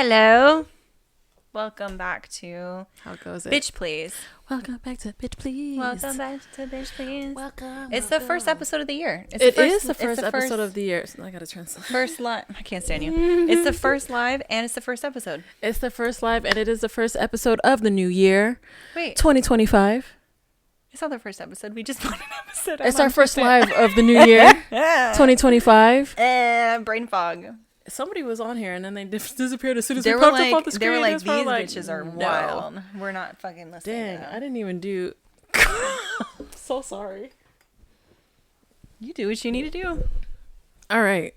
Hello. Welcome back to How goes it? Bitch Please. Welcome back to Bitch Please. Welcome back to Bitch Please. Welcome. It's the first episode of the year. It's It is the first episode of the year. So I gotta translate. First live. I can't stand you. It's the first live and it's the first episode. It's the first live and it is the first episode of the new year. Wait, 2025. it's not the first episode. We just put an episode. It's our first live of the new year. 2025. Brain fog. Somebody was on here and then they disappeared as soon as They we were popped up on the screen. these That's why I'm like, bitches are no. wild. We're not fucking listening. Dang, to them. I didn't even do. So sorry. You do what you need to do. All right.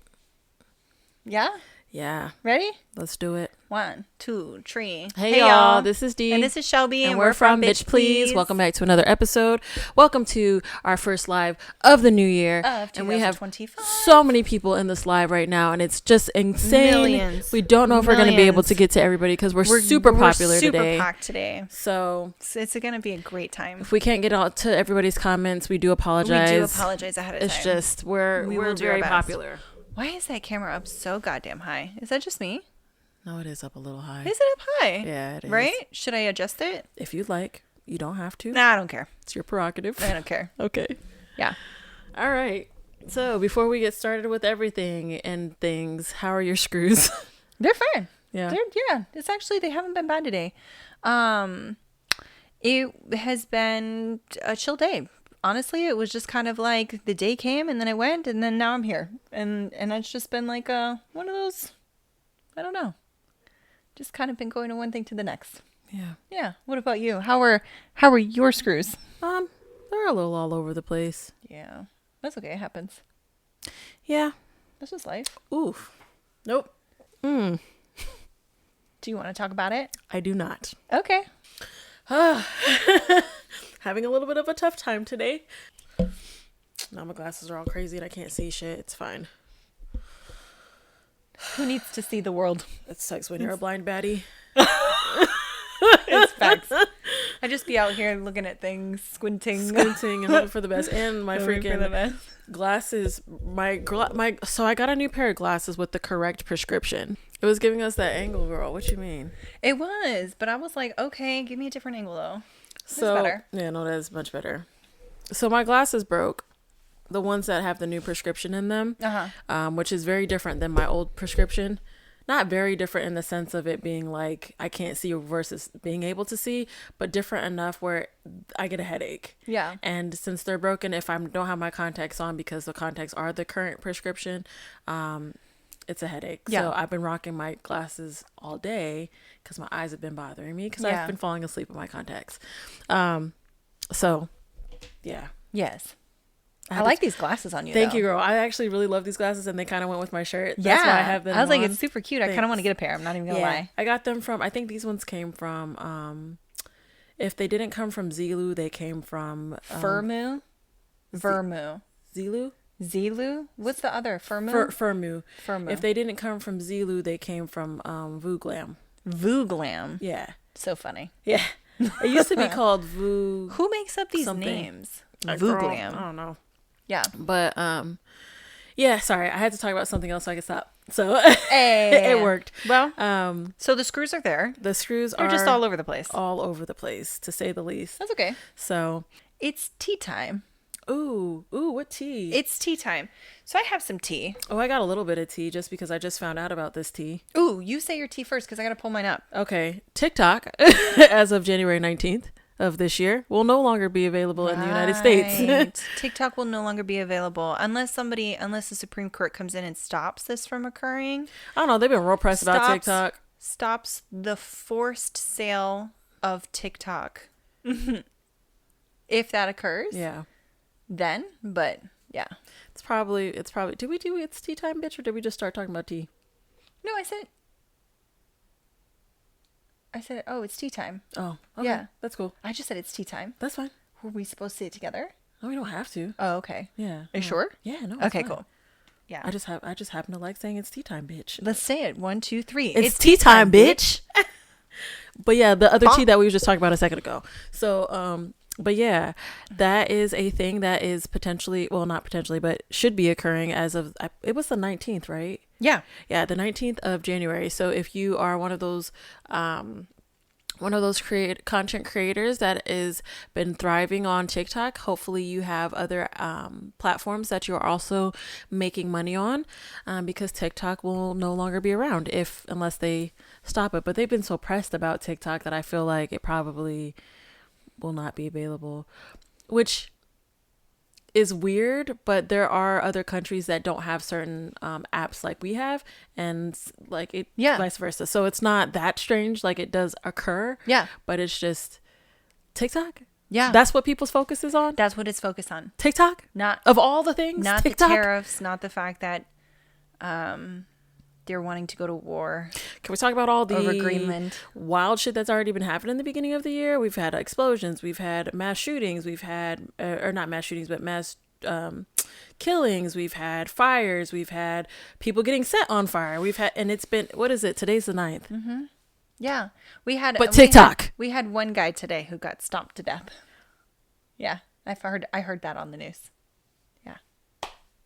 Yeah. Yeah. Ready? Let's do it. 1, 2, 3. Hey y'all, this is Dee. And this is Shelby. And we're from Bitch Please. Welcome back to another episode. Welcome to our first live of the new year. Of 2025. And we have so many people in this live right now, and it's just insane. Millions. We don't know if we're going to be able to get to everybody because we're super popular super today. packed today. So It's going to be a great time. if we can't get out to everybody's comments, we do apologize. We do apologize ahead of time. It's just We we're will do very our best. popular. Why is that camera up so goddamn high? Is that just me? No, it is up a little high. Is it up high? Yeah, it is. Right? Should I adjust it? If you'd like, you don't have to. Nah, I don't care. It's your prerogative. I don't care. Okay. Yeah. All right. So before we get started with everything and things, how are your screws? They're fine. Yeah. It's actually, they haven't been bad today. It has been a chill day. Honestly, it was just kind of like the day came and then it went and then now I'm here. And it's just been like one of those, I don't know. Just kind of been going to one thing to the next. Yeah. Yeah. What about you? How are your screws? They're a little all over the place. Yeah. That's okay. It happens. Yeah. That's just life. Oof. Nope. Do you want to talk about it? I do not. Okay. Having a little bit of a tough time today. Now my glasses are all crazy and I can't see shit. It's fine. Who needs to see the world? It sucks when you're a blind baddie. It's facts. I just be out here looking at things, squinting And hoping for the best. And my hoping for the freaking best. glasses, so I got a new pair of glasses with the correct prescription. It was giving us that angle, girl. What you mean? It was, but I was like, okay, give me a different angle though. So better. yeah, no, that is much better. So my glasses broke, the ones that have the new prescription in them, which is very different than my old prescription. Not very different in the sense of it being like I can't see versus being able to see, but different enough where I get a headache. Yeah. And since they're broken, if I don't have my contacts on because the contacts are the current prescription, it's a headache. Yeah. So I've been rocking my glasses all day because my eyes have been bothering me because Yeah. I've been falling asleep with my contacts. So yeah. Yes. I like these glasses on you. Thank though. you, girl. I actually really love these glasses and they kind of went with my shirt. Yeah. That's why I have them I was like, on. it's super cute. I kind of want to get a pair. I'm not even gonna lie. I got them from, I think these ones came from, if they didn't come from Zilu, they came from Vermu. Zilu? Zilu? What's the other? Firmu? Firmu. Firmu. If they didn't come from Zilu, they came from Vooglam. Vooglam. Yeah. So funny. Yeah. It used to be called Voog. Who makes up these Something. names? Girl, Vooglam. I don't know. Yeah. But yeah, sorry. I had to talk about something else so I could stop. So Hey. it worked. Well, Um so the screws are there. the screws They're are just all over the place. all over the place, to say the least. That's okay. So It's tea time. ooh, what tea? It's tea time. So I have some tea. Oh, I got a little bit of tea just because I just found out about this tea. Ooh, you say your tea first because I got to pull mine up. Okay, TikTok, as of January 19th of this year, will no longer be available in the United States. Right. TikTok will no longer be available unless the Supreme Court comes in and stops this from occurring. I don't know, they've been real pressed about TikTok. Stops the forced sale of TikTok. If that occurs, Yeah. then, but yeah. It's probably, did we do It's Tea Time, bitch, or did we just start talking about tea? No, I said, oh, it's tea time. Oh, okay. Yeah. That's cool. I just said it's tea time. That's fine. Were we supposed to say it together? No, we don't have to. Oh, okay. Yeah. Are you sure? Yeah, no. Okay, it's fine. cool. Yeah. I just happen to like saying it's tea time, bitch. Let's say it. 1, 2, 3. It's tea time, bitch. But yeah, the other tea that we were just talking about a second ago. So, But yeah, that is a thing that is potentially, well, not potentially, but should be occurring as of, it was the 19th, right? Yeah. Yeah, the 19th of January. So if you are one of those content creators that is been thriving on TikTok, hopefully you have other platforms that you're also making money on, because TikTok will no longer be around unless they stop it. But they've been so pressed about TikTok that I feel like it probably will not be available, which is weird, but there are other countries that don't have certain apps like we have, and like it, vice versa. So it's not that strange. Like, it does occur. Yeah. But it's just TikTok. Yeah. That's what people's focus is on. That's what it's focused on. TikTok? Not of all the things. Not TikTok? the tariffs, not the fact that they're wanting to go to war. Can we talk about all the over Greenland wild shit that's already been happening in the beginning of the year? We've had explosions, we've had mass shootings, we've had or not mass shootings, but mass killings, we've had fires, we've had people getting set on fire, we've had, and it's been, what is it? Today's the 9th. Mm-hmm. Yeah, we had. But TikTok. We had one guy today who got stomped to death. Yeah, I heard that on the news. Yeah.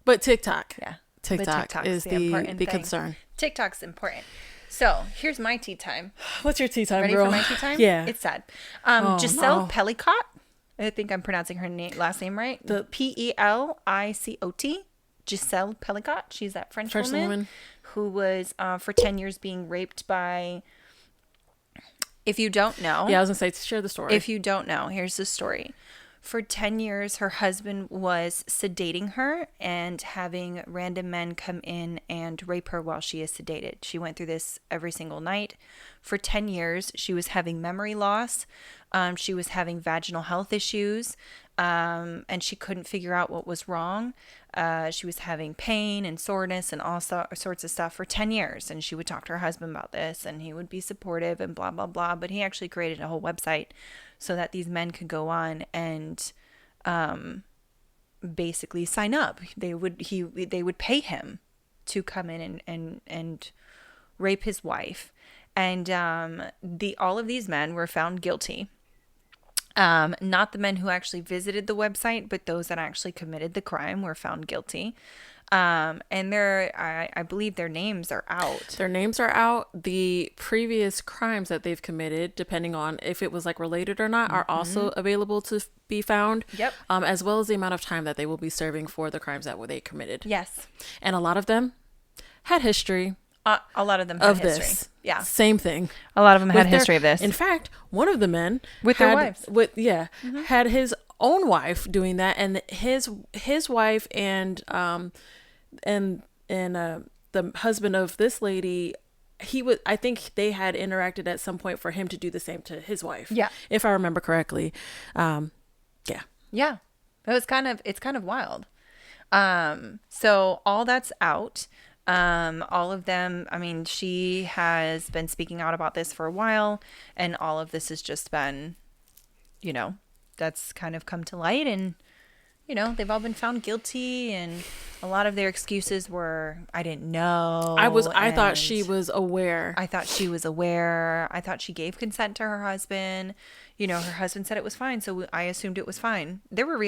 But TikTok. Yeah. TikTok is the concern. TikTok's important. So here's my tea time. What's your tea time, Ready girl? for my tea time? Yeah. It's sad. Giselle Pelicot. I think I'm pronouncing her last name right. The Pelicot. Giselle Pelicot. She's that French woman who was for 10 years being raped by. If you don't know. Yeah, I was going to say, share the story. If you don't know, here's the story. For 10 years, her husband was sedating her and having random men come in and rape her while she is sedated. She went through this every single night. For 10 years, she was having memory loss. She was having vaginal health issues, and she couldn't figure out what was wrong. She was having pain and soreness and all sorts of stuff for 10 years. And she would talk to her husband about this, and he would be supportive and blah, blah, blah. But he actually created a whole website so that these men could go on and basically sign up. They would pay him to come in and rape his wife. And all of these men were found guilty. Not the men who actually visited the website, but those that actually committed the crime were found guilty. And I believe their names are out. Their names are out. The previous crimes that they've committed, depending on if it was like related or not, are also available to be found. Yep. As well as the amount of time that they will be serving for the crimes that they committed. Yes. And a lot of them had history. A lot of them had history. This. Yeah. Same thing. A lot of them had history of this. In fact, one of the men their wives. Had his own wife doing that, and his wife and the husband of this lady, I think they had interacted at some point for him to do the same to his wife. Yeah. If I remember correctly. Yeah. Yeah. It's kind of wild. So all that's out. All of them, I mean, she has been speaking out about this for a while, and all of this has just been, that's kind of come to light, and, they've all been found guilty, and a lot of their excuses were, I didn't know. I thought she was aware. I thought she was aware. I thought she gave consent to her husband. Her husband said it was fine, so I assumed it was fine. There were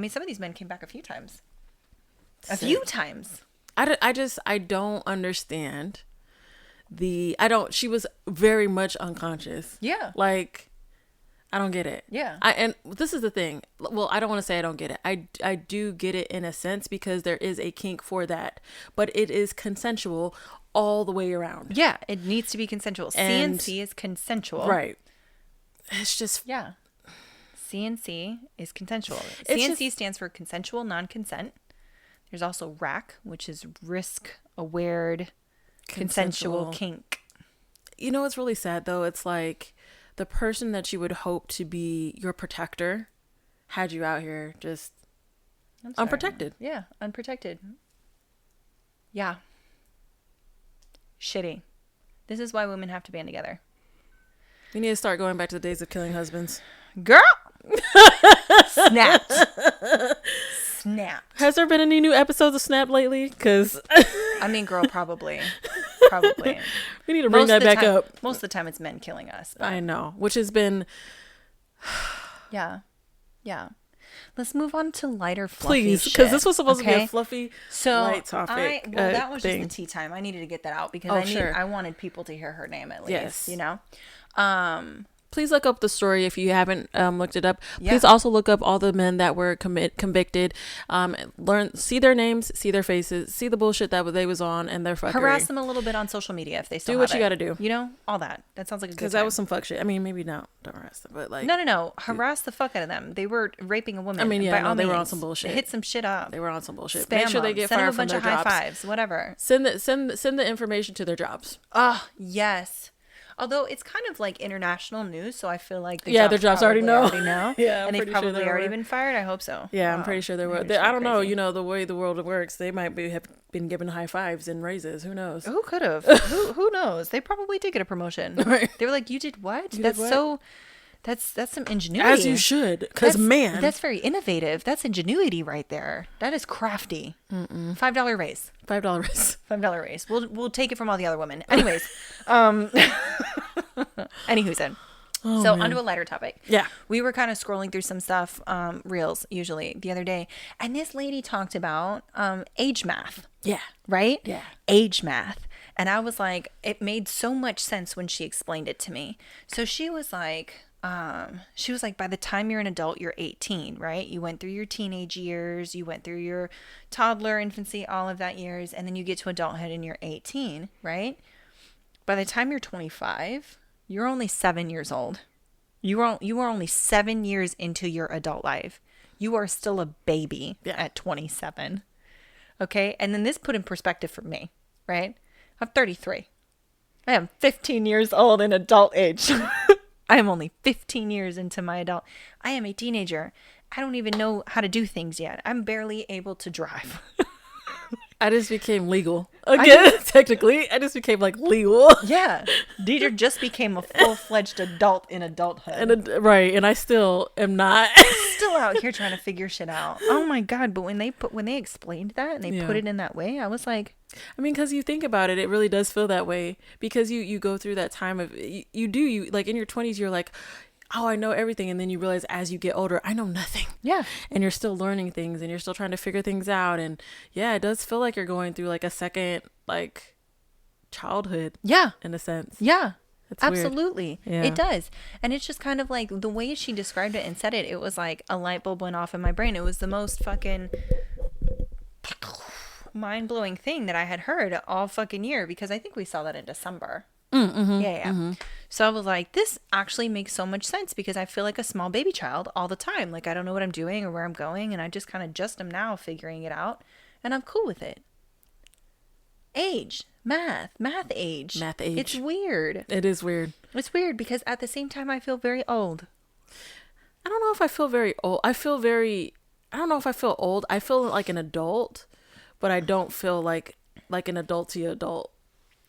some of these men came back a few times. A few times. I don't understand she was very much unconscious. Yeah. Like, I don't get it. Yeah. And this is the thing. Well, I don't want to say I don't get it. I do get it in a sense, because there is a kink for that, but it is consensual all the way around. Yeah. It needs to be consensual. CNC is consensual. Right. It's just. Yeah. CNC is consensual. CNC stands for consensual non-consent. There's also RAC, which is risk-aware consensual kink. It's really sad, though. It's like the person that you would hope to be your protector had you out here just unprotected. Yeah, unprotected. Yeah. Shitty. This is why women have to band together. We need to start going back to the days of killing husbands. Girl! Snapped. Has there been any new episodes of Snap lately? Because girl, probably. We need to bring that back up. Most of the time, it's men killing us. But. I know, which has been. Yeah. Yeah. Let's move on to lighter, fluffy Please, shit. because this was supposed to be okay? a fluffy, So light topic. that was thing. just the tea time. I needed to get that out because Sure. I wanted people to hear her name at least. Yes. You know. Please look up the story if you haven't looked it up. Yeah. Please also look up all the men that were convicted. See their names, see their faces, see the bullshit that they was on, and their fuckery. Harass them a little bit on social media if they still Do what have you it. gotta do. You know, all that. That sounds like a good Because time. that was some fuck shit. I mean, maybe don't harass them, but like No. Harass the fuck out of them. They were raping a woman. I mean, yeah, by no, all they were on means. some bullshit. Hit some shit up. they were on some bullshit. Spam Make sure they them. get Send them fired a from bunch their of high jobs. fives. Whatever. Send the information to their jobs. Oh, yes. Although it's kind of like international news, so I feel like Yeah, their jobs already know. Yeah, I'm and they've pretty sure probably they already were. been fired. I hope so. Yeah, I'm Wow. pretty sure there were. Maybe it's I don't know. crazy. You know, the way the world works, they might have been given high fives and raises. Who knows? Who could have? who knows? They probably did get a promotion. Right. They were like, "You did what? You that's did what? so. That's some ingenuity. As you should, because man, that's very innovative. That's ingenuity right there. That is crafty. $5 raise. $5. $5 raise. We'll take it from all the other women. Anyways, anywho's in. So onto a lighter topic. Yeah. We were kind of scrolling through some stuff, reels usually the other day, and this lady talked about age math, Yeah. right? Yeah. Age math. And I was like, it made so much sense when she explained it to me. So she was like, by the time you're an adult, you're 18, right? You went through your teenage years, you went through your toddler, infancy, all of that years, and then you get to adulthood and you're 18, right? By the time you're 25, you're only 7 years old. You are only 7 years into your adult life. You are still a baby at 27. Okay? And then this put in perspective for me, right? I'm 33. I am 15 years old in adult age. I am only 15 years into my adult. I am a teenager. I don't even know how to do things yet. I'm barely able to drive. I just became legal again. Technically, I just became like legal. Yeah. Deidre just became a full-fledged adult in adulthood. And I still am not. Still out here trying to figure shit out. Oh my God. But when they explained that and they put it in that way, I was like, I mean, because you think about it, it really does feel that way because you go through that time of you like in your 20s, you're like, oh, I know everything. And then you realize as you get older, I know nothing. yeah. And you're still learning things and you're still trying to figure things out. And yeah, it does feel like you're going through like a second, like childhood. Yeah. In a sense. Yeah. It's weird. Absolutely. Yeah. It does. And it's just kind of like the way she described it and said it, it was like a light bulb went off in my brain. It was the most fucking mind-blowing thing that I had heard all fucking year because I think we saw that in December. Yeah. So I was like, this actually makes so much sense because I feel like a small baby child all the time. Like I don't know what I'm doing or where I'm going, and I just kind of just am now figuring it out, and I'm cool with it. Math age. It's weird. It is weird. It's weird because at the same time I feel very old. I don't know if I feel very old. I don't know if I feel old. I feel like an adult, but I don't feel like an adulty adult.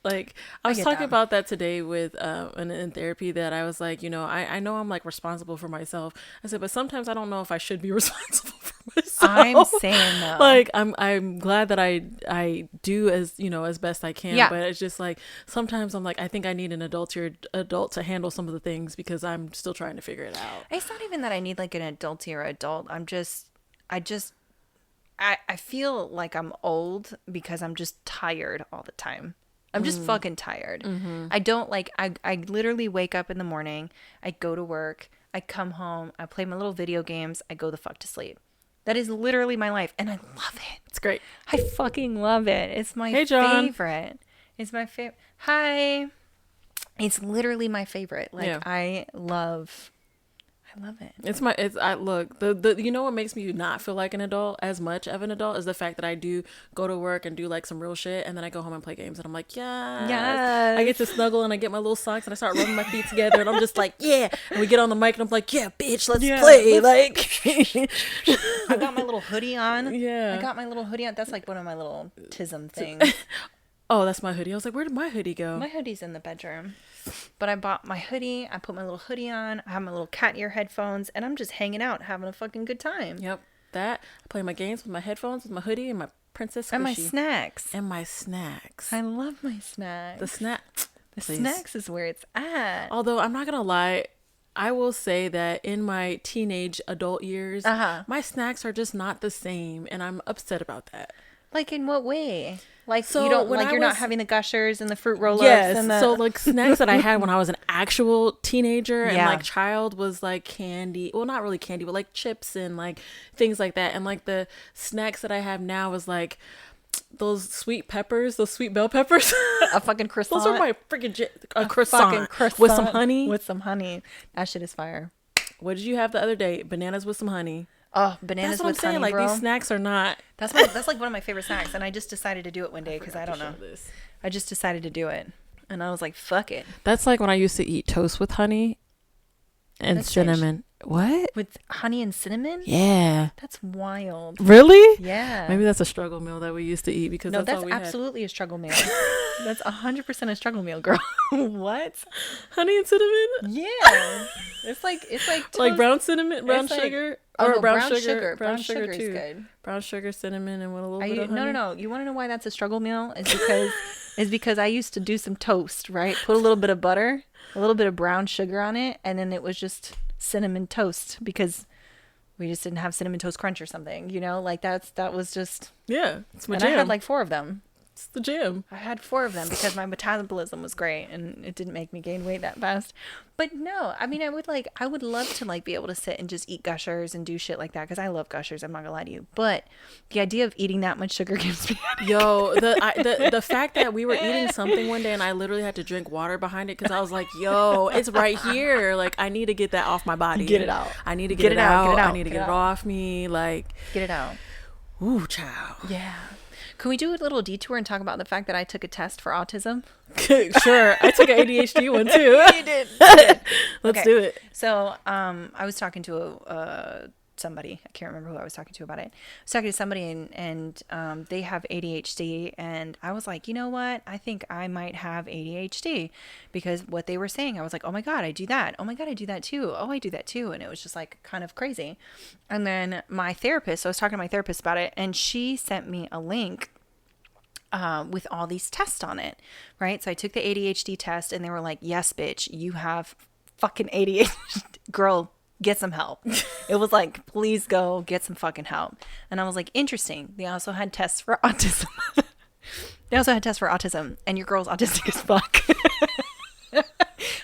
Like I was talking about that today with in therapy that I was like, you know, I know I'm like responsible for myself. I said, but sometimes I don't know if I should be responsible for myself. I'm saying though. Like I'm glad that I do as, you know, as best I can. Yeah. But it's just like sometimes I'm like, I think I need an adult to handle some of the things because I'm still trying to figure it out. It's not even that I need like an adultier adult. I feel like I'm old because I'm just tired all the time. I'm just fucking tired. I don't like, I literally wake up in the morning, I go to work, I come home, I play my little video games, I go the fuck to sleep. That is literally my life. And I love it. It's great. I fucking love it. It's my Hey, John. favorite. It's my favorite. Hi. It's literally my favorite. Like Yeah. I love it. Look, the you know what makes me not feel like an adult as much of an adult is the fact that I do go to work and do like some real shit and then I go home and play games and I'm like, yes. I get to snuggle and I get my little socks and I start rubbing my feet together and I'm just like, yeah. And we get on the mic and I'm like, yeah, bitch, let's play. I got my little hoodie on. Yeah. I got my little hoodie on. That's like one of my little tism things. Oh, that's my hoodie. I was like, where did my hoodie go? My hoodie's in the bedroom. But I bought my hoodie. I put my little hoodie on. I have my little cat ear headphones. And I'm just hanging out, having a fucking good time. Yep. I play my games with my headphones, with my hoodie, and my princess squishy. And my snacks. And my snacks. I love my snacks. The snacks is where it's at. Although, I'm not going to lie, I will say that in my teenage adult years, my snacks are just not the same, and I'm upset about that. Like, in what way? Like, So you don't when like I you're was- not having the Gushers and the fruit roll-ups. Yes. And the... So like snacks that I had when I was an actual teenager and Yeah. like child was like candy. Well, not really candy, but like chips and like things like that. And like the snacks that I have now is like those sweet peppers, those sweet bell peppers. a fucking croissant. Those are my freaking a croissant, fucking croissant with some honey. With some honey. That shit is fire. What did you have the other day? Bananas with some honey. Oh, bananas That's what with I'm saying. honey, Like bro. these snacks are not. That's like one of my favorite snacks, and I just decided to do it one day because I don't know. I just decided to do it, and I was like, "Fuck it." That's like when I used to eat toast with honey and That's strange. cinnamon. What? With honey and cinnamon? Yeah. That's wild. Really? Yeah. Maybe that's a struggle meal that we used to eat because No, that's that's all we had. absolutely a struggle meal. That's 100% a struggle meal, girl. What? Honey and cinnamon. Yeah. It's like Like brown cinnamon, brown It's like- sugar, oh, or no, brown sugar, Brown sugar is too. good. Brown sugar, cinnamon, and with a little Are bit you, of honey. no. You want to know why that's a struggle meal? Is because I used to do some toast, right? Put a little bit of butter, a little bit of brown sugar on it, and then it was just cinnamon toast because we just didn't have Cinnamon Toast Crunch or something, you know? Like that was just. Yeah, it's my And jam. I had like 4 of them. It's the jam. I had 4 of them because my metabolism was great and it didn't make me gain weight that fast. But no, I mean, I would love to like be able to sit and just eat Gushers and do shit like that because I love Gushers. I'm not gonna lie to you. But the idea of eating that much sugar gives me. Yo, the fact that we were eating something one day and I literally had to drink water behind it because I was like, yo, it's right here. Like, I need to get that off my body. Get it out. I need to get it out. Get it out. I need to Get get it it out. off me. Like, Get it out. ooh, child. Yeah. Can we do a little detour and talk about the fact that I took a test for autism? Sure. I took an ADHD one too. You did. Let's Okay. do it. So, I was talking to somebody. I can't remember who I was talking to about it. I was talking to somebody and they have ADHD, and I was like, you know what? I think I might have ADHD because what they were saying, I was like, oh my God, I do that. Oh my God, I do that too. Oh, I do that too. And it was just like kind of crazy. And then my therapist, so I was talking to my therapist about it, and she sent me a link with all these tests on it, right? So I took the ADHD test and they were like, yes, bitch, you have fucking ADHD. Girl, get some help. It was like, please go get some fucking help. And I was like, interesting. They also had tests for autism. And your girl's autistic as fuck.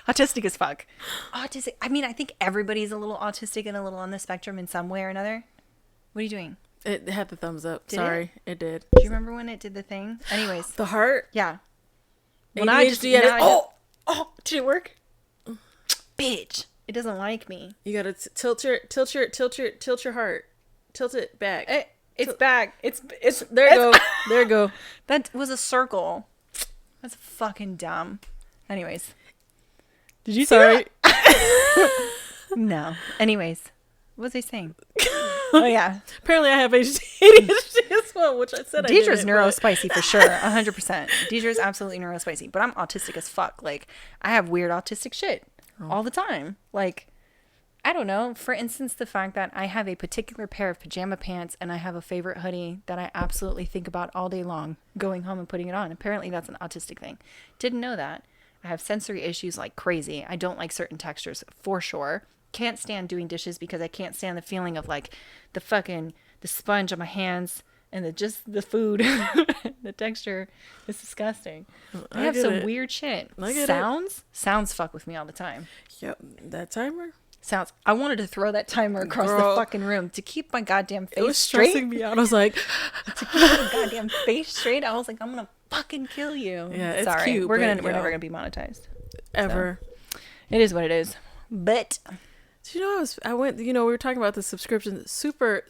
Autistic as fuck. Autistic. I mean, I think everybody's a little autistic and a little on the spectrum in some way or another. What are you doing? It had the thumbs up. Did Sorry, it did. Do you remember when it did the thing? Anyways. The heart. Yeah. Well, now I just, now I just- oh, did it work? bitch. It doesn't like me. You gotta tilt your heart, tilt it back. It's back. It's There you go. There you go. That was a circle. That's fucking dumb. Anyways. Did you Sorry. No. Anyways. What was I saying? Oh yeah. Apparently, I have ADHD as well, which I said I didn't. Deidre's neurospicy for sure. 100%. Deidre's absolutely neurospicy. But I'm autistic as fuck. Like, I have weird autistic shit all the time. Like, I don't know. For instance, the fact that I have a particular pair of pajama pants and I have a favorite hoodie that I absolutely think about all day long, going home and putting it on. Apparently, that's an autistic thing. Didn't know that. I have sensory issues like crazy. I don't like certain textures for sure. Can't stand doing dishes because I can't stand the feeling of like the sponge on my hands and the food. The texture is disgusting. I have get some it. weird shit. I get it. Sounds fuck with me all the time. Yep, that timer. Sounds. I wanted to throw that timer across Girl. the fucking room to keep my goddamn It was face straight. stressing me out. I was like, To keep my goddamn face straight. I was like, I'm gonna fucking kill you. Yeah, it's Sorry. cute, We're but never yo. gonna be monetized. ever. It is what it is. But Do you know I went. We were talking about the subscription. Super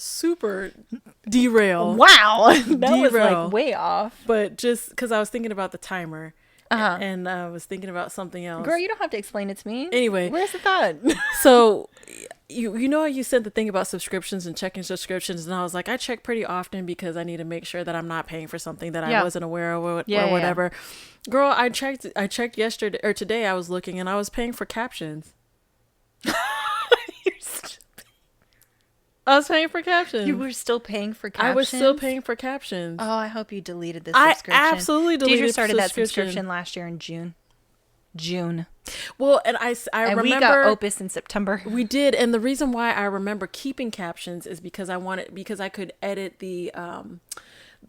derail. wow, that was Derail. like way off. But just because I was thinking about the timer, Uh-huh. and I was thinking about something else. Girl, you don't have to explain it to me. Anyway. Where's the thought? So you know how you said the thing about subscriptions and checking subscriptions, and I was like, I check pretty often because I need to make sure that I'm not paying for something that Yeah. I wasn't aware of or Yeah. whatever. Girl, I checked yesterday or today. I was looking and I was paying for captions. I was paying for captions. You were still paying for captions? I was still paying for captions. Oh, I hope you deleted this I subscription. absolutely deleted Deidre started that subscription. subscription last year in June. Well, and I And remember we got Opus in September. we did, and the reason why I remember keeping captions is because I could edit the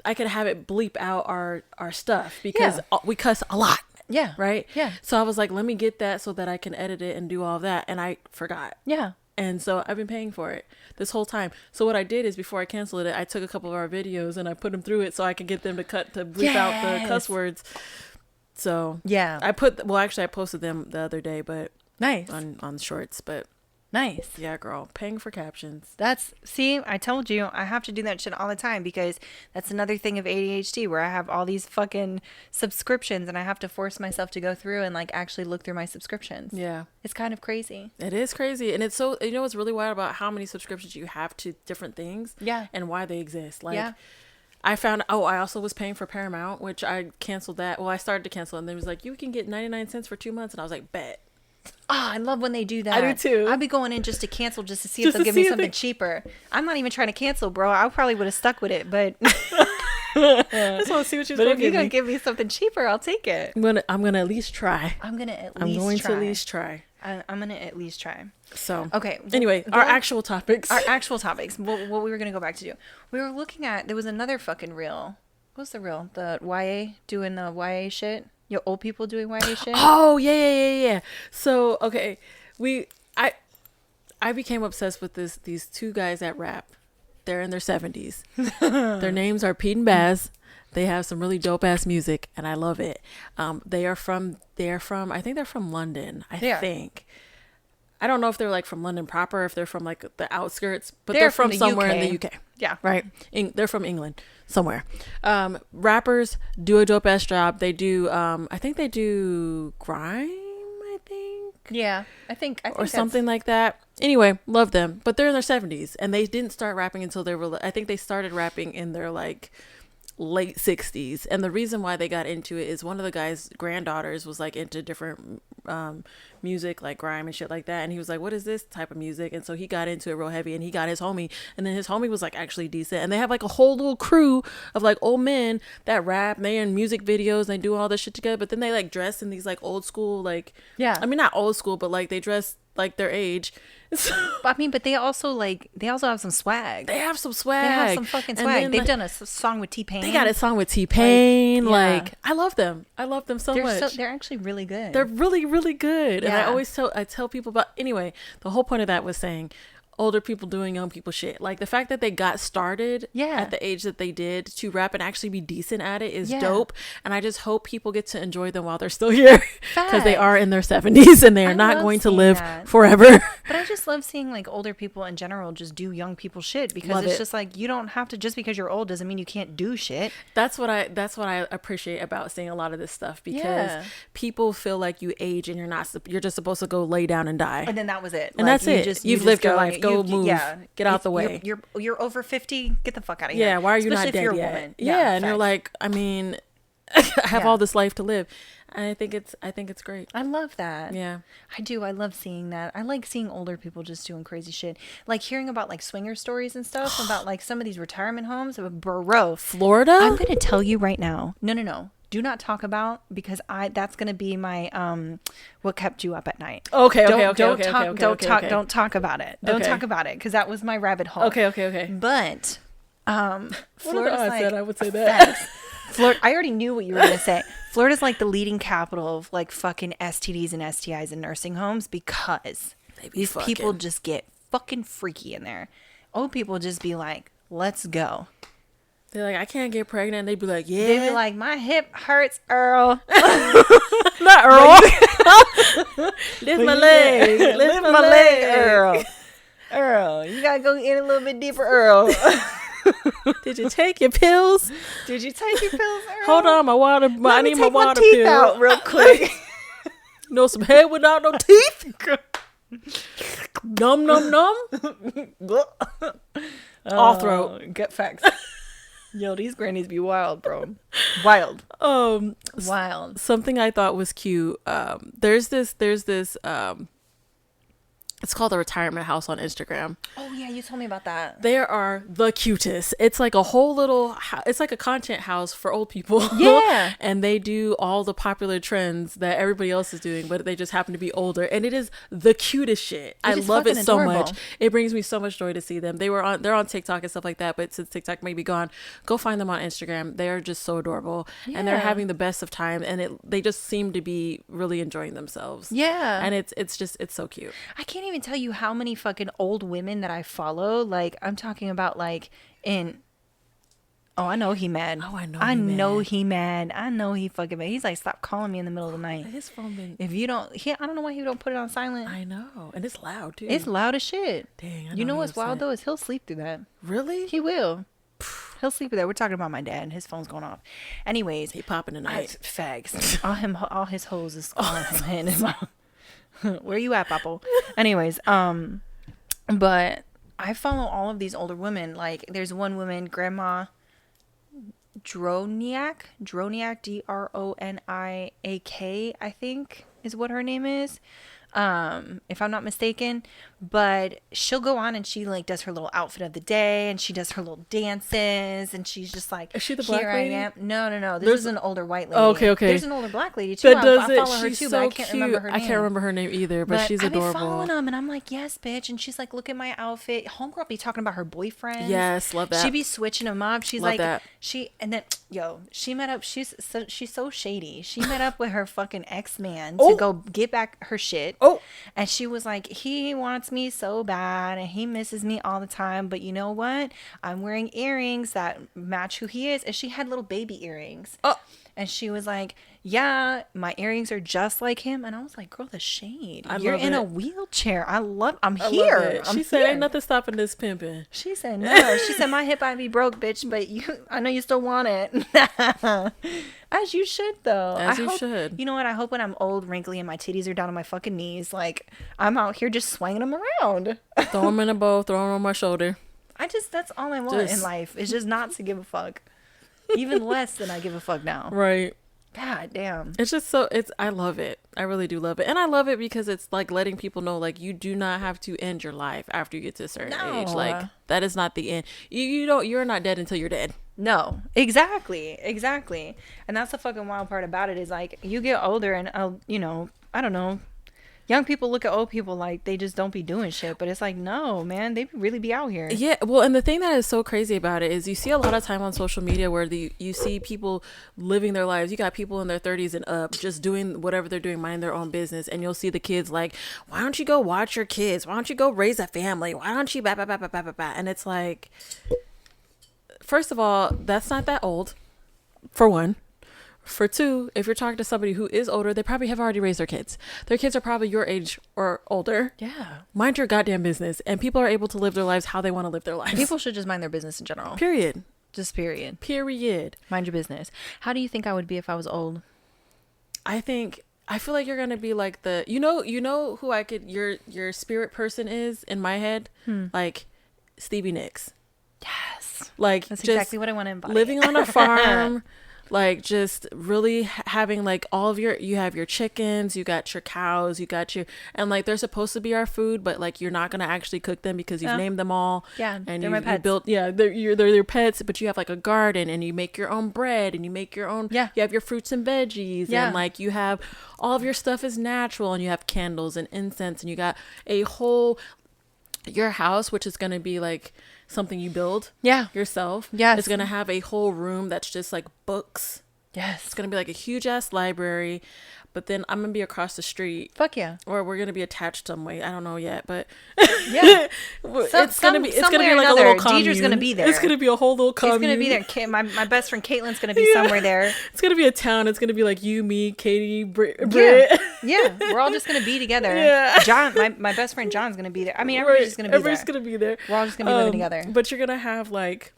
I could have it bleep out our stuff because we cuss a lot. Yeah. Right? Yeah. So I was like, let me get that so that I can edit it and do all that, and I forgot. Yeah. And so I've been paying for it this whole time. So what I did is before I canceled it, I took a couple of our videos and I put them through it so I could get them to bleep out the cuss words. So yeah, I posted them the other day, but nice on shorts, but nice. Yeah, girl, paying for captions. See, I told you I have to do that shit all the time because that's another thing of ADHD where I have all these fucking subscriptions and I have to force myself to go through and like actually look through my subscriptions. Yeah. It's kind of crazy. It is crazy. And it's so, what's really wild about how many subscriptions you have to different things. Yeah. And why they exist. Like, yeah. I found, I also was paying for Paramount, which I canceled that. Well, I started to cancel it and then it was like, you can get 99 cents for 2 months. And I was like, bet. I love when they do that. I do too. I'd be going in just to cancel just to see if they'll give me something cheaper. I'm not even trying to cancel, bro. I probably would have stuck with it, but I just want to see what you're but if you're gonna give me something cheaper, I'll take it. I'm gonna at least try. I'm gonna to at least try. I'm gonna at least try. So okay. Anyway, our actual topics. What we were gonna go back to do. We were looking at. There was another fucking reel. What's the reel? The YA doing the YA shit. Your old people doing YA shit. Oh yeah. So okay, I became obsessed with these two guys that rap. They're in their 70s. Their names are Pete and Baz. They have some really dope ass music, and I love it. They're from. I think they're from London. I think. I don't know if they're like from London proper, if they're from like the outskirts, but they're from somewhere in the UK. Yeah. Right. They're from England somewhere. Rappers do a dope ass job. They do. I think they do grime. I think. Yeah. I think or something like that. Anyway, love them, but they're in their 70s, and they didn't start rapping until they were. I think they started rapping in their like late 60s, and the reason why they got into it is one of the guy's granddaughters was like into different music like grime and shit like that, and he was like, what is this type of music? And so he got into it real heavy, and he got his homie, and then his homie was like actually decent, and they have like a whole little crew of like old men that rap, and they're in music videos, and they do all this shit together, but then they like dress in these like old school, like, yeah, I mean not old school, but like they dress like their age. But they also have some swag. They have some swag. They have some fucking swag. They've done a song with T-Pain. They got a song with T-Pain. Like, I love them. I love them so much. They're actually really good. They're really, really good. Yeah. And I tell people about, anyway, the whole point of that was saying older people doing young people shit. Like the fact that they got started at the age that they did to rap and actually be decent at it is dope. And I just hope people get to enjoy them while they're still here, because they are in their 70s and they are not going to live forever. But I just love seeing like older people in general just do young people shit, because it's just like, you don't have to, just because you're old doesn't mean you can't do shit. That's what I appreciate about seeing a lot of this stuff, because people feel like you age and you're just supposed to go lay down and die. And then that was it. And like, that's it. You've lived your life. Go move. Get out the way. You're over 50. Get the fuck out of here. Yeah. Why are you Especially not dead if you're yet? A woman. Yeah. And you're like, I mean, I have all this life to live. And I think it's great. I love that. Yeah. I do. I love seeing that. I like seeing older people just doing crazy shit. Like hearing about like swinger stories and stuff about like some of these retirement homes. Bro. Florida? I'm going to tell you right now. No. Do not talk about, because that's going to be my what kept you up at night. Okay. Don't talk about it. Don't talk about it, because that was my rabbit hole. Okay. But Florida's like, I would say that. I already knew what you were going to say. Florida's like the leading capital of like fucking STDs and STIs in nursing homes, because these people just get fucking freaky in there. Old people just be like, let's go. They're like, I can't get pregnant. They'd be like, yeah. They'd be like, my hip hurts, Earl. Not Earl. Lift my leg. Lift my leg, Earl. Earl, you gotta go in a little bit deeper, Earl. Did you take your pills? Earl? Hold on, I need my water teeth pill out real quick. Some head without no teeth. Num. All throat. Gut facts. Yo, these grannies be wild, bro. Wild. Something I thought was cute. There's this It's called the Retirement House on Instagram. Oh yeah, you told me about that. They are the cutest. It's like a whole little, it's like a content house for old people. Yeah. And they do all the popular trends that everybody else is doing, but they just happen to be older. And it is the cutest shit. I love it so much. It brings me so much joy to see them. They're on TikTok and stuff like that, but since TikTok may be gone, go find them on Instagram. They are just so adorable. Yeah. And they're having the best of time, and they just seem to be really enjoying themselves. Yeah. And it's so cute. I can't even tell you how many fucking old women that I follow. Like, I'm talking about like I know he mad. Oh, I know he mad. I know he fucking mad. He's like, stop calling me in the middle of the night. His phone been... If you don't... I don't know why he don't put it on silent. I know. And it's loud, too. It's loud as shit. Dang, you know what's wild, though? Is he'll sleep through that. Really? He will. He'll sleep through that. We're talking about my dad, and his phone's going off. Anyways. He popping tonight. Fags. all his hoes is calling him in. Where you at, Papo? Anyways, but I follow all of these older women. Like, there's one woman, Grandma Droniak, Droniak, I think is what her name is. If I'm not mistaken, but she'll go on and she like does her little outfit of the day and she does her little dances and she's just like, is she the black lady? I am. No. This is an older white lady. Oh, okay. There's an older black lady too. I follow her too, but I can't remember her name. I can't remember her name either, but she's adorable. I've been following them and I'm like, yes, bitch. And she's like, look at my outfit. Homegirl be talking about her boyfriend. Yes, love that. She be switching them up. She's love like, that. she met up. She's so shady. She met up with her fucking ex-man to go get back her shit. And she was like, he wants me so bad and he misses me all the time. But you know what? I'm wearing earrings that match who he is. And she had little baby earrings. And she was like, yeah, my earrings are just like him. And I was like, girl, the shade. You're in a wheelchair. I'm here. She said, ain't nothing stopping this pimping. She said, no. She said, my hip might be broke, bitch, but I know you still want it. As you should, though. As you should. You know what? I hope when I'm old, wrinkly, and my titties are down on my fucking knees, like, I'm out here just swinging them around. Throw them in a bowl, throw them on my shoulder. That's all I want in life, is just not to give a fuck. Even less than I give a fuck now. Right. God damn. It's just I love it. I really do love it. And I love it because it's like letting people know, like, you do not have to end your life after you get to a certain age. Like, that is not the end. You're not dead until you're dead. No, exactly. And that's the fucking wild part about it is like, you get older and, I don't know. Young people look at old people like they just don't be doing shit, but it's like, no, man, they really be out here. Yeah, well, and the thing that is so crazy about it is you see a lot of time on social media where you see people living their lives. You got people in their 30s and up just doing whatever they're doing, minding their own business, and you'll see the kids like, why don't you go watch your kids? Why don't you go raise a family? Why don't you And it's like, first of all, that's not that old, for one. For two, if you're talking to somebody who is older, they probably have already raised their kids. Their kids are probably your age or older. Yeah. Mind your goddamn business. And people are able to live their lives how they want to live their lives. People should just mind their business in general. Period. Just period. Mind your business. How do you think I would be if I was old? I feel like you're going to be like you know who your spirit person is in my head? Like Stevie Nicks. Yes. Like, that's exactly what I want to embody. Living on a farm. Like, just really having like you have your chickens, you got your cows, and like they're supposed to be our food, but like you're not gonna actually cook them because you've named them all. Yeah, and they're my pets. they're your pets, but you have like a garden and you make your own bread and you make your own. Yeah. You have your fruits and veggies and like you have all of your stuff is natural and you have candles and incense and you got your house, which is gonna be like something you build yourself. Yes. It's going to have a whole room that's just like books. Yes. It's going to be like a huge ass library, but then I'm going to be across the street. Fuck yeah. Or we're going to be attached some way. I don't know yet, but yeah. It's going to be like a little commune. Deidre's going to be there. It's going to be a whole little commune. It's going to be there. My best friend Caitlin's going to be somewhere there. It's going to be a town. It's going to be like you, me, Katie, Britt. Yeah. We're all just going to be together. Yeah. John, my best friend John's going to be there. I mean, everybody's just going to be there. Everybody's going to be there. We're all just going to be living together. But you're going to have like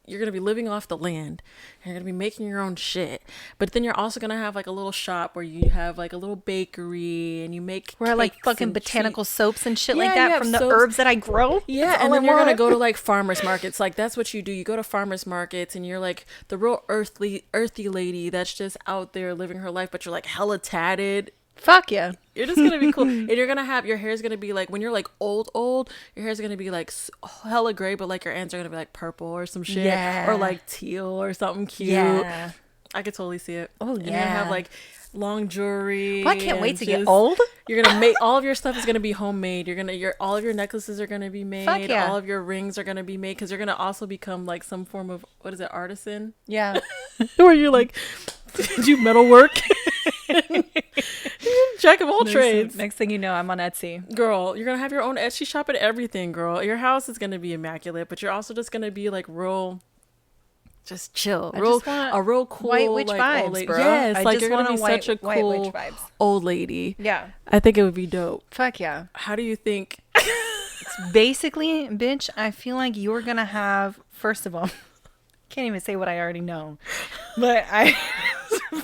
you're going to be living off the land and you're going to be making your own shit. But then you're also going to have like a little shop where you have like a little bakery and you make like fucking botanical soaps and shit like that from the herbs that I grow. Yeah. And then you're going to go to like farmers markets. Like that's what you do. You go to farmers markets and you're like the real earthy lady that's just out there living her life, but you're like hella tatted. Fuck yeah. You're just gonna be cool, and you're gonna have your hair's gonna be like, when you're like old, your hair's gonna be like hella gray, but like your ends are gonna be like purple or some shit, or like teal or something cute. Yeah, I could totally see it. Oh yeah, and you're gonna have like long jewelry. Well, I can't wait to get old. You're gonna make all of your stuff is gonna be homemade. All of your necklaces are gonna be made. Fuck yeah. All of your rings are gonna be made, because you're gonna also become like some form of, what is it, artisan? Yeah. Where you're like, do metal work. Jack of all trades. Next thing you know, I'm on Etsy. Girl, you're gonna have your own Etsy shop and everything, girl. Your house is gonna be immaculate, but you're also just gonna be like real, just chill. A real cool white witch like, vibes, old lady. bro. Yes, I like just you're gonna want be white, such a white cool witch vibes. Old lady. Yeah. I think it would be dope. Fuck yeah. How do you think? Basically, bitch, I feel like you're gonna have, first of all, can't even say what I already know, but I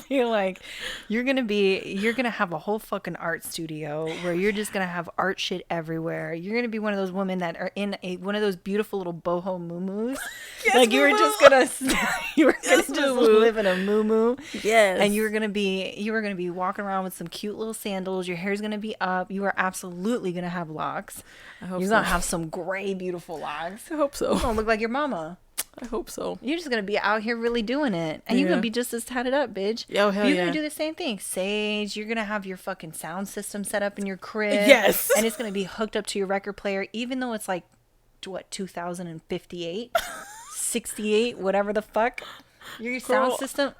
feel like you're gonna have a whole fucking art studio where you're just gonna have art shit everywhere. You're gonna be one of those women that are in one of those beautiful little boho muumuus. Yes, like you were just gonna just live in a muumuu. Yes. And you were gonna be walking around with some cute little sandals. Your hair's gonna be up. You are absolutely gonna have locks. You're gonna have some gray beautiful locks. I hope so. You're gonna look like your mama. I hope so. You're just gonna be out here really doing it, and you're gonna be just as tatted up, bitch. Yo, hell you're yeah. gonna do the same thing. Sage. You're gonna have your fucking sound system set up in your crib. Yes. And it's gonna be hooked up to your record player, even though it's like, what, 2058, 68, whatever the fuck. Your sound system.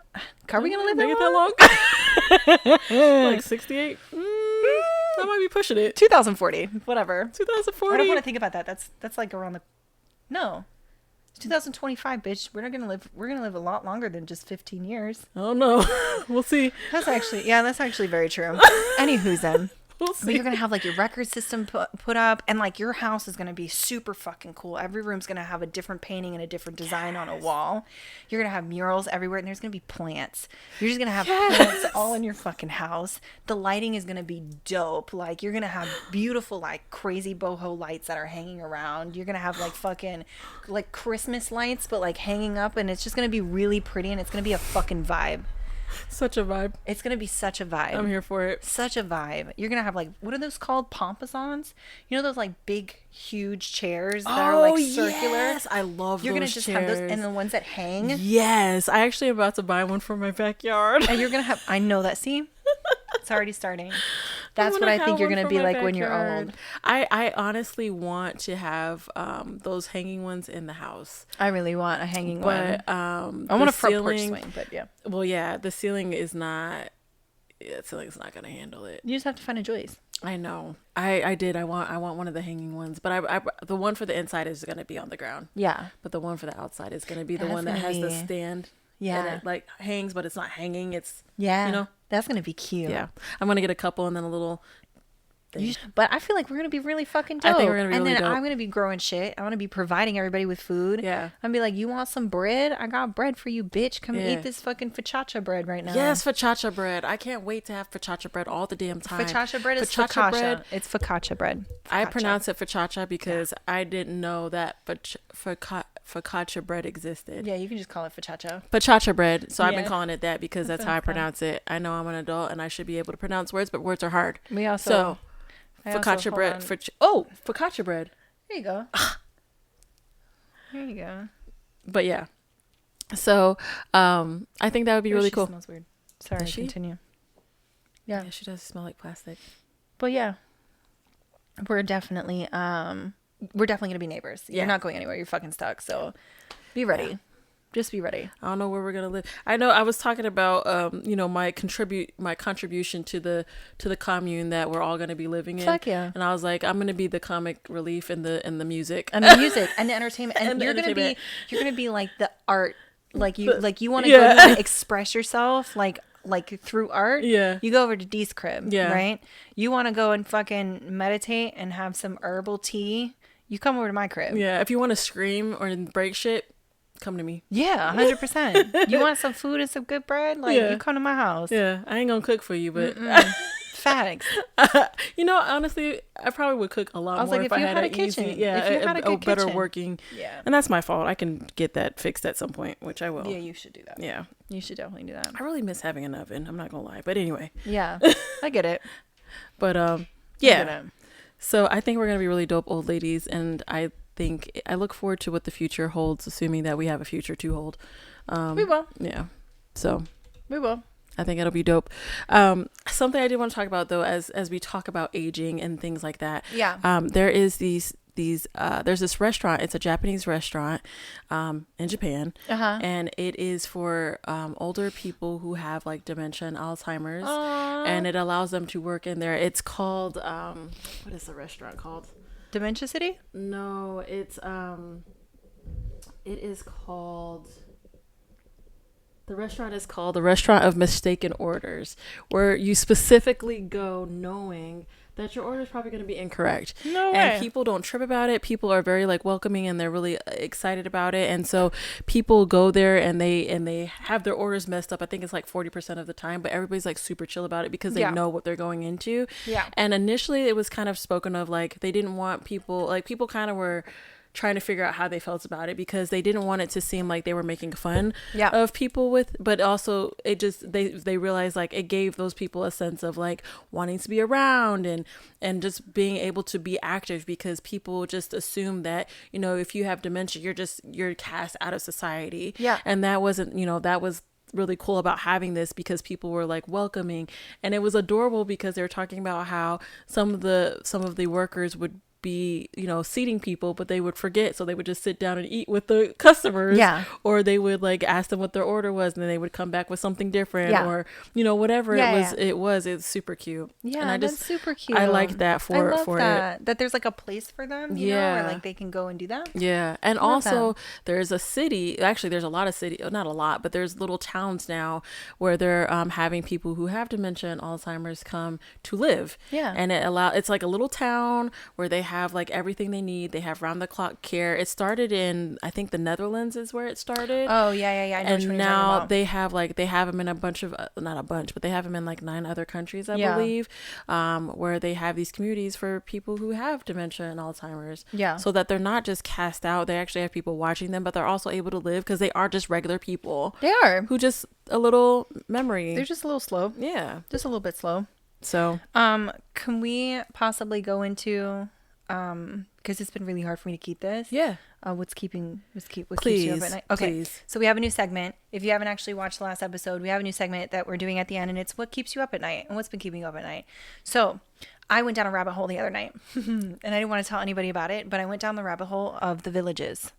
Are we gonna live that long? Like 68. I might be pushing it. 2040, whatever. 2040. I don't want to think about that. That's like around the. No. 2025, bitch. We're gonna live a lot longer than just 15 years. Oh no. We'll see. That's actually very true. Anywho's then. We'll see. But you're gonna have like your record system put up, and like your house is gonna be super fucking cool. Every room's gonna have a different painting and a different design on a wall. You're gonna have murals everywhere, and there's gonna be plants. You're just gonna have plants all in your fucking house. The lighting is gonna be dope. Like you're gonna have beautiful, like crazy boho lights that are hanging around. You're gonna have like fucking like Christmas lights, but like hanging up, and it's just gonna be really pretty, and it's gonna be a fucking vibe. Such a vibe. It's gonna be such a vibe. I'm here for it. Such a vibe. You're gonna have like, what are those called? Pompassons? You know those like big, huge chairs that are like circular? Yes, I love You're those gonna just chairs. have those, and the ones that hang. Yes, I actually am about to buy one for my backyard. And you're gonna have. I know that. See, it's already starting. That's what I think you're gonna be like when you're old. I honestly want to have those hanging ones in the house. I really want a hanging one. I want a front porch swing, but yeah. Well, yeah, the ceiling is not. Yeah, the ceiling's not gonna handle it. You just have to find a Joyce. I know. I did. I want one of the hanging ones, but I the one for the inside is gonna be on the ground. Yeah. But the one for the outside is gonna be the one that has the stand. Yeah. And it like hangs, but it's not hanging. It's you know. That's gonna be cute. Yeah, I'm gonna get a couple and then a little thing. But I feel like we're gonna be really fucking dope. I think we're gonna be really dope. I'm gonna be growing shit. I'm gonna be providing everybody with food. Yeah. I'm gonna be like, you want some bread? I got bread for you, bitch. Come eat this fucking focaccia bread right now. Yes, focaccia bread. I can't wait to have focaccia bread all the damn time. Focaccia bread is focaccia bread. It's focaccia bread. I pronounce it focaccia because I didn't know that focaccia bread existed. Yeah, you can just call it focaccia. Focaccia bread. So I've been calling it that because that's how I pronounce it. I know I'm an adult and I should be able to pronounce words, but words are hard. We also focaccia bread. Focaccia bread. There you go. There you go. But yeah. So I think that would be really cool. Smells weird. Sorry, continue. Yeah, she does smell like plastic. But yeah, we're definitely gonna be neighbors. Yeah. You're not going anywhere. You're fucking stuck. So be ready. Yeah. Just be ready. I don't know where we're gonna live. I know I was talking about my contribution to the commune that we're all gonna be living in. Fuck yeah. And I was like, I'm gonna be the comic relief and the music. And the music and the entertainment. And you're gonna be like the art, like you want to go to express yourself like through art. Yeah. You go over to Dee's crib. Yeah. Right? You want to go and fucking meditate and have some herbal tea. You come over to my crib. Yeah. If you want to scream or break shit, come to me. Yeah, 100%. You want some food and some good bread? Like, you come to my house. Yeah. I ain't gonna cook for you, but Facts. You know, honestly, I probably would cook a lot more like, if I had a kitchen. Easy, if you had a good better kitchen. working. Yeah. And that's my fault. I can get that fixed at some point, which I will. Yeah, you should do that. Yeah. You should definitely do that. I really miss having an oven. I'm not gonna lie. But anyway. Yeah. I get it. But yeah. So I think we're gonna be really dope old ladies, and I look forward to what the future holds, assuming that we have a future to hold. We will. Yeah. So we will. I think it'll be dope. Something I did want to talk about though, as we talk about aging and things like that. Yeah. There is there's this restaurant. It's a Japanese restaurant in Japan, and it is for older people who have like dementia and Alzheimer's. Aww. And it allows them to work in there. It's called what is the restaurant called? Dementia City? No, it is called. The restaurant is called the Restaurant of Mistaken Orders, where you specifically go knowing that your order is probably going to be incorrect. No way. And people don't trip about it. People are very like welcoming, and they're really excited about it. And so people go there and they have their orders messed up. I think it's like 40% of the time, but everybody's like super chill about it because they know what they're going into. Yeah. And initially it was kind of spoken of like they didn't want people, like people kind of were trying to figure out how they felt about it because they didn't want it to seem like they were making fun of people with, but also it just they realized like it gave those people a sense of like wanting to be around and just being able to be active, because people just assume that, you know, if you have dementia you're cast out of society. And that wasn't, you know, that was really cool about having this, because people were like welcoming, and it was adorable because they were talking about how some of the workers would be, you know, seating people, but they would forget, so they would just sit down and eat with the customers, or they would like ask them what their order was, and then they would come back with something different, or you know, whatever it's super cute. And that's super cute. I like that for that there's like a place for them, you know, where like they can go and do that. And also there's a city, actually there's a lot of not a lot, but there's little towns now where they're having people who have dementia and Alzheimer's come to live, and it's like a little town where they have like everything they need. They have round the clock care. It started in, I think, the Netherlands is where it started. Oh yeah. I know and now they have them in a bunch of not a bunch, but they have them in like 9 other countries, I believe, where they have these communities for people who have dementia and Alzheimer's. So that they're not just cast out. They actually have people watching them, but they're also able to live because they are just regular people. They are who just a little memory. They're just a little slow. Yeah, just a little bit slow. So can we possibly go into because it's been really hard for me to keep this. What keeps you up at night? Okay. Please. So we have a new segment. If you haven't actually watched the last episode, we have a new segment that we're doing at the end, and it's what keeps you up at night and what's been keeping you up at night. So I went down a rabbit hole the other night and I didn't want to tell anybody about it, but I went down the rabbit hole of the Villages.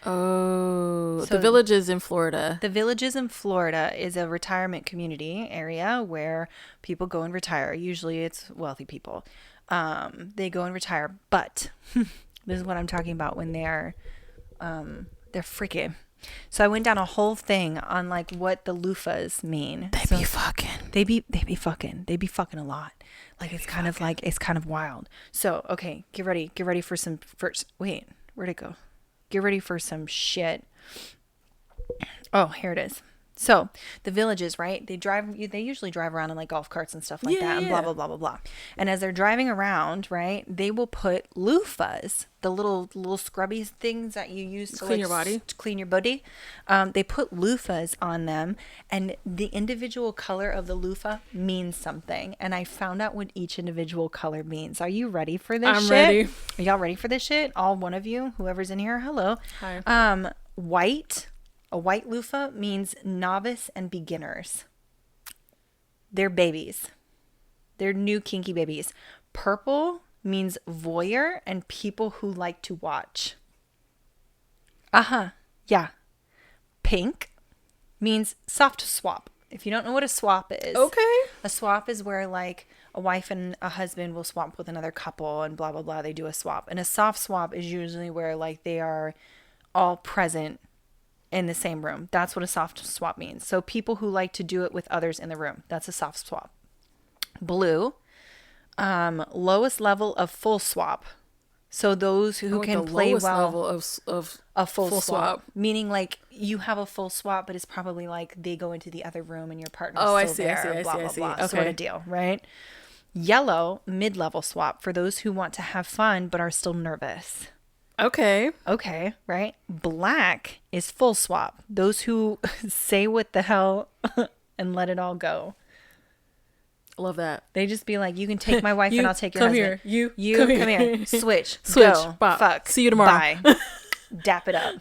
Oh, so the Villages in Florida. The Villages in Florida is a retirement community area where people go and retire. Usually it's wealthy people. They go and retire, but this is what I'm talking about when they're freaky. So I went down a whole thing on like what the loofahs mean. They be fucking. They be fucking a lot. Like it's kind of wild. So, okay, get ready for some wait, where'd it go? Get ready for some shit. Oh, here it is. So the Villages, right? They usually drive around in like golf carts and stuff like that, and blah, blah, blah, blah, blah. And as they're driving around, right, they will put loofahs, the little scrubby things that you use to clean your body. To clean your body. They put loofahs on them, and the individual color of the loofah means something. And I found out what each individual color means. Are you ready for this shit? I'm ready. Are y'all ready for this shit? All one of you, whoever's in here, hello. Hi. White. A white loofah means novice and beginners. They're babies. They're new kinky babies. Purple means voyeur and people who like to watch. Yeah. Pink means soft swap. If you don't know what a swap is. Okay. A swap is where like a wife and a husband will swap with another couple and blah, blah, blah. They do a swap. And a soft swap is usually where like they are all present in the same room. That's what a soft swap means. So people who like to do it with others in the room. That's a soft swap. Blue, lowest level of full swap. So those who can play well. Level of a full swap. Meaning like you have a full swap, but it's probably like they go into the other room and your partner's still there. I see. Okay. Sort of deal, right? Yellow, mid-level swap for those who want to have fun but are still nervous. Okay. Okay, right? Black is full swap. Those who say what the hell and let it all go. Love that. They just be like, you can take my wife You and I'll take your come husband. here. You come come here. here. Switch. Switch. Go. Bop. Fuck. See you tomorrow. Bye. Dap it up.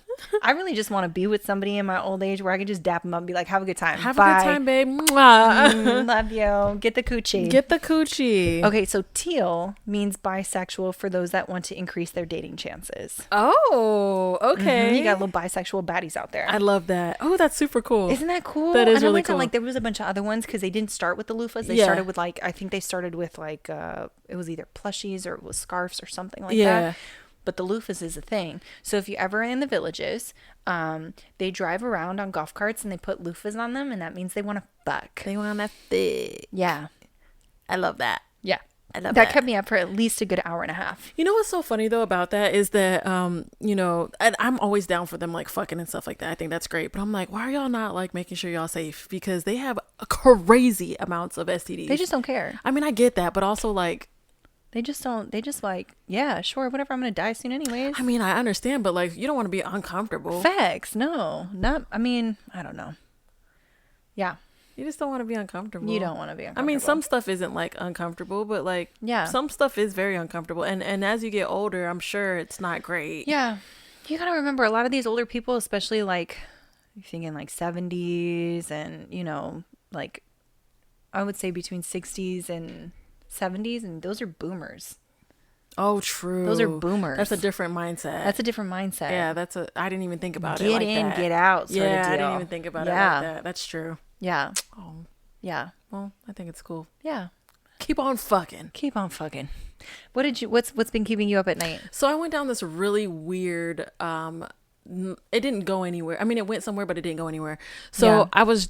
I really just want to be with somebody in my old age where I can just dap them up and be like, have a good time. Have Bye. a good time, babe. Mwah. Love you. Get the coochie. Get the coochie. Okay, so teal means bisexual for those that want to increase their dating chances. Oh, okay. You got little bisexual baddies out there. I love that. Oh, that's super cool. Isn't that cool? That is and I really went to, cool. like, there was a bunch of other ones because they didn't start with the loofahs. They Yeah. started with I think they started with it was either plushies or it was scarves or something like Yeah. that. But the loofahs is a thing. So if you ever in the villages, they drive around on golf carts and they put loofahs on them, and that means they want to fuck. They want that thick. Yeah. I love that. Yeah. I love That kept me up for at least a good hour and a half. You know what's so funny though about that is that and I'm always down for them like fucking and stuff like that. I think that's great, but I'm like, why are y'all not like making sure y'all safe? Because they have crazy amounts of STDs. They just don't care. I mean, I get that, but also like, They just don't. They just like, yeah, sure, whatever. I'm gonna die soon, anyways. I mean, I understand, but like, you don't want to be uncomfortable. Facts. No, not. I mean, I don't know. Yeah, You just don't want to be uncomfortable. you don't want to be. I mean, some stuff isn't like uncomfortable, but like, Yeah. some stuff is very uncomfortable. And as you get older, I'm sure it's not great. Yeah, you gotta remember a lot of these older people, especially like, you're thinking like 70s and like, I would say between 60s and 70s, and those are boomers. Oh, true. Those are boomers. That's a different mindset. That's a different mindset. Yeah, I didn't even think about it Get like in, that. get out. Sort Yeah, of deal. I didn't even think about it Yeah. like that. That's true. Yeah, Oh, yeah, well, I think it's cool. yeah. Keep on fucking. Keep on fucking. What's been keeping you up at night? So I went down this really weird it didn't go anywhere. I mean, it went somewhere, but it didn't go anywhere. So Yeah. I was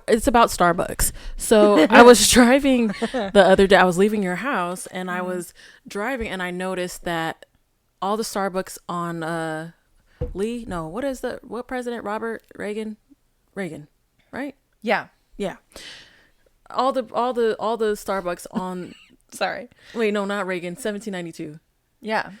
it's about Starbucks. So I was driving the other day. I was leaving your house and I was driving and I noticed that all the Starbucks on what president? Robert Reagan, right? Yeah. Yeah. All the Starbucks on Sorry. wait, no, not Reagan, 1792. Yeah.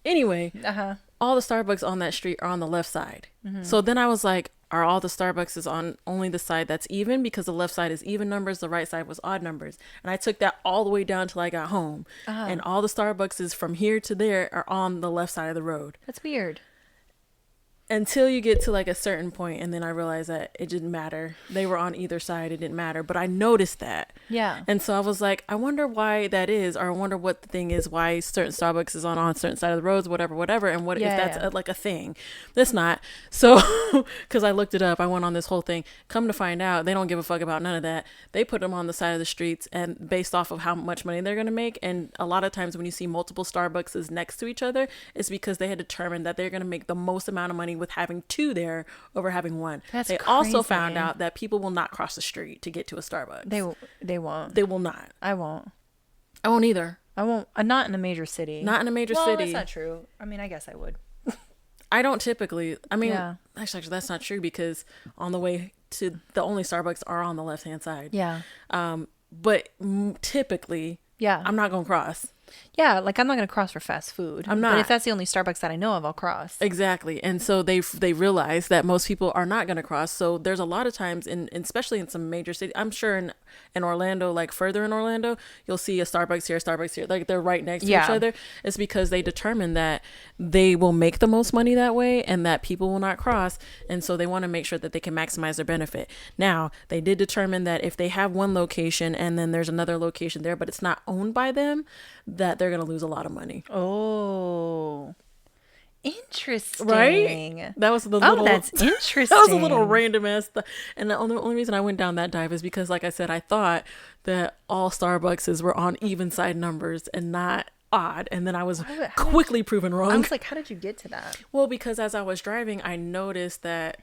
Anyway, Uh-huh. all the Starbucks on that street are on the left side. So then I was like, are all the Starbucks on only the side that's even? Because the left side is even numbers, the right side was odd numbers. And I took that all the way down till I got home. And all the Starbucks is from here to there are on the left side of the road. That's weird. Until you get to like a certain point, and then I realized that it didn't matter. They were on either side. It didn't matter. But I noticed that. Yeah. And so I was like, I wonder why that is, or I wonder what the thing is, why certain Starbucks is on a certain side of the roads, whatever, and what if that's like a thing. That's not. So, because I looked it up, I went on this whole thing. Come to find out, they don't give a fuck about none of that. They put them on the side of the streets, and based off of how much money they're going to make. And a lot of times when you see multiple Starbucks next to each other, it's because they had determined that they're going to make the most amount of money with having two there over having one. That's also crazy. found out that people will not cross the street to get to a Starbucks. They won't. They will not. I won't. I won't either. I won't. Not in a major city. Not in a major well, city. that's not true. I mean, I guess I would. I don't typically. I mean, Yeah. actually, that's not true because on the way to the only Starbucks are on the left hand side. Yeah. But typically, Yeah. I'm not gonna cross. Yeah. Like, I'm not going to cross for fast food. I'm But not. if that's the only Starbucks that I know of, I'll cross. Exactly. And so they realize that most people are not going to cross. So there's a lot of times especially in some major cities, I'm sure in Orlando, like further in Orlando, you'll see a Starbucks here, like they're right next to each other. It's because they determine that they will make the most money that way and that people will not cross. And so they want to make sure that they can maximize their benefit. Now, they did determine that if they have one location and then there's another location there, but it's not owned by them, that they're going to lose a lot of money. Oh. Interesting. Right? That was the little. that's interesting. That was a little random ass. And the only reason I went down that dive is because, like I said, I thought that all Starbucks were on even side numbers and not odd. And then I was quickly proven wrong. I was like, how did you get to that? Well, because as I was driving, I noticed that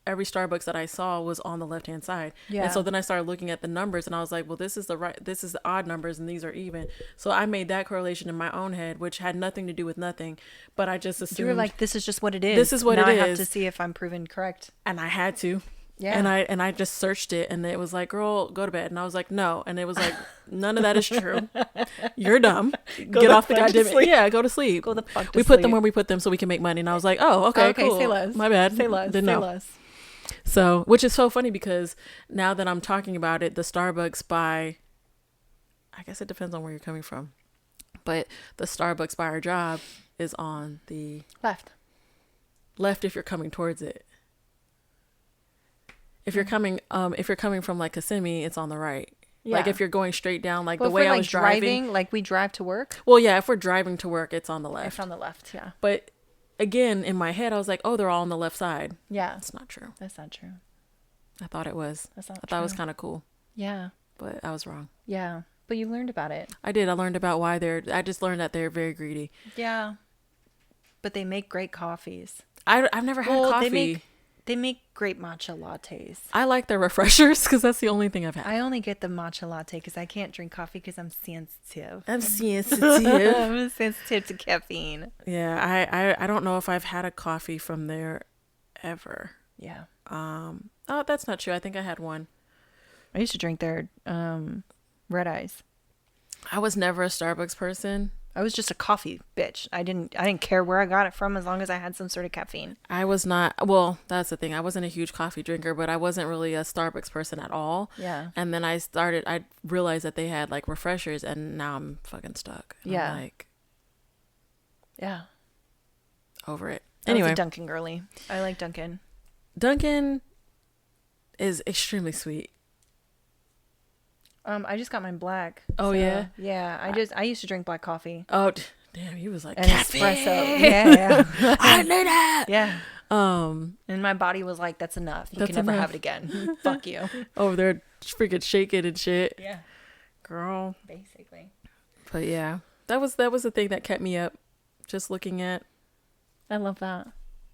every Starbucks that I saw was on the left hand side. Yeah. And so then I started looking at the numbers and I was like, well, this is the odd numbers and these are even. So I made that correlation in my own head, which had nothing to do with nothing. But I just assumed. You were like, this is just what it is. This is what now it I have is. to see if I'm proven correct. And I had to. Yeah. And I just searched it, and it was like, girl, go to bed. And I was like, no. And it was like, none of that is true. You're dumb. Get off the goddamn. Yeah, go to sleep. Go the fuck to We sleep. put them where we put them so we can make money. And I was like, oh, okay, cool. Say less. My bad. Say less. Didn't say know. less. So, which is so funny because now that I'm talking about it, the Starbucks by, I guess it depends on where you're coming from, but the Starbucks by our job is on the left if you're coming towards it. If you're coming from like Kissimmee, it's on the right. Yeah. Like if you're going straight down, like the way I was driving, like we drive to work. Well, yeah, if we're driving to work, it's on the left. It's on the left, yeah. But again, in my head, I was like, oh, they're all on the left side. Yeah. That's not true. That's not true. I thought it was. That's not true. I thought it was kind of cool. Yeah. But I was wrong. Yeah. But you learned about it. I did. I learned about why I just learned that they're very greedy. Yeah. But they make great coffees. I've never had coffee. They make great matcha lattes. I like their refreshers because that's the only thing I've had. I only get the matcha latte because I can't drink coffee because I'm sensitive. I'm sensitive. I'm sensitive to caffeine. Yeah, I don't know if I've had a coffee from there ever. Yeah. Oh, that's not true. I think I had one. I used to drink their red eyes. I was never a Starbucks person. I was just a coffee bitch. I didn't care where I got it from as long as I had some sort of caffeine. I was not, well, that's the thing. I wasn't a huge coffee drinker, but I wasn't really a Starbucks person at all. Yeah. And then I realized that they had like refreshers, and now I'm fucking stuck. Yeah. I'm like, yeah. Over it. Anyway. I Anyway. was a Dunkin' girly. I like Dunkin'. Dunkin' is extremely sweet. I just got mine black. Oh, yeah? Yeah. I used to drink black coffee. Oh, damn, he was like, and caffeine. espresso. Yeah. I need it. Yeah. And my body was like, that's enough. You can never have it again. Fuck you. Over there freaking shaking and shit. Yeah. Girl. Basically. But yeah, that was the thing that kept me up. Just looking at I love that.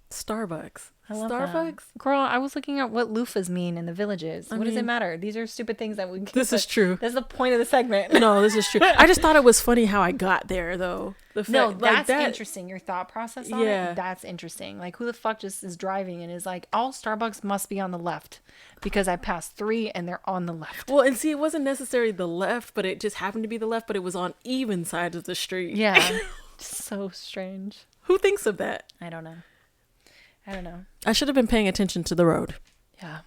Starbucks. I love Starbucks? that. Girl, I was looking at what loofahs mean in the villages. What does it matter? These are stupid things that we keep. This is true. That's the point of the segment. No, this is true. I just thought it was funny how I got there, though. No, that's interesting. Your thought process on Yeah. it, that's interesting. Like, who the fuck just is driving and is like, all Starbucks must be on the left because I passed 3 and they're on the left. Well, and see, it wasn't necessarily the left, but it just happened to be the left, but it was on even sides of the street. Yeah. So strange. Who thinks of that? I don't know. I should have been paying attention to the road. Yeah.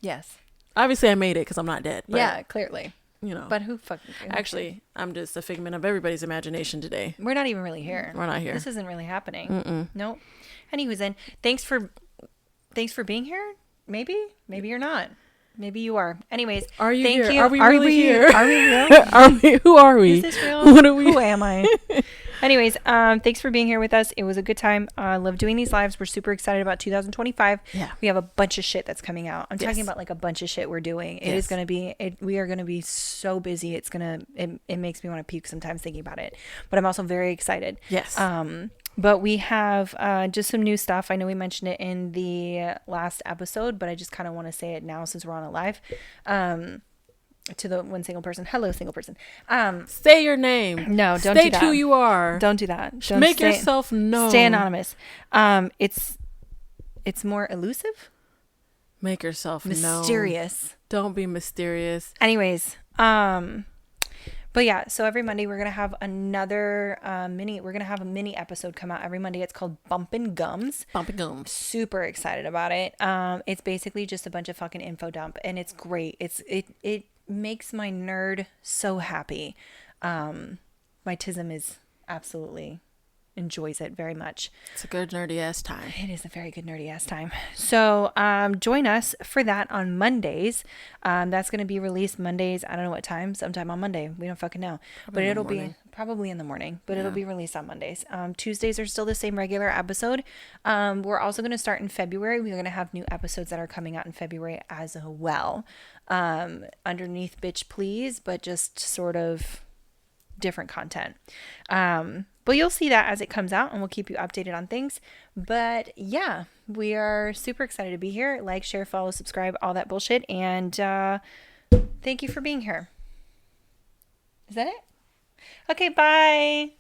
Yes. Obviously, I made it because I'm not dead. But, Yeah, clearly. You know. But who fucking... Actually, I'm just a figment of everybody's imagination today. We're not even really here. We're not here. This isn't really happening. Nope. Anywho's, thanks for being here. Maybe you're not. Maybe you are. Anyways, are you thank here? you. Are we really here? Are we real? Are we? Who are we? Is this real? What are we? Who am I? Anyways, thanks for being here with us. It was a good time. I love doing these lives. We're super excited about 2025. Yeah. We have a bunch of shit that's coming out. I'm talking about like a bunch of shit we're doing. It is going to be, we are going to be so busy. It makes me want to puke sometimes thinking about it, but I'm also very excited. Yes. But we have just some new stuff. I know we mentioned it in the last episode, but I just kind of want to say it now since we're on a live. To the one single person. Hello, single person. Say your name. No, don't State do that. who you are. Don't do that. Don't Make yourself known. Stay anonymous. It's more elusive. Make yourself mysterious. Known. Don't be mysterious. Anyways, but yeah, so every Monday we're gonna have another We're gonna have a mini episode come out every Monday. It's called Bumpin' Gums. Bumpin' Gums. Super excited about it. It's basically just a bunch of fucking info dump, and it's great. It makes my nerd so happy. My tism is absolutely enjoys it very much. It's a good nerdy ass time. It is a very good nerdy ass time. So join us for that on Mondays. That's going to be released Mondays. I don't know what time. Sometime on Monday. We don't fucking know. But it'll be probably in the morning. But it'll be released on Mondays. Tuesdays are still the same regular episode. We're also going to start in February. We're going to have new episodes that are coming out in February as well. Underneath Bitch Please, but just sort of different content. But you'll see that as it comes out, and we'll keep you updated on things. But yeah, we are super excited to be here. Like, share, follow, subscribe, all that bullshit. And thank you for being here. Is that it? Okay, bye.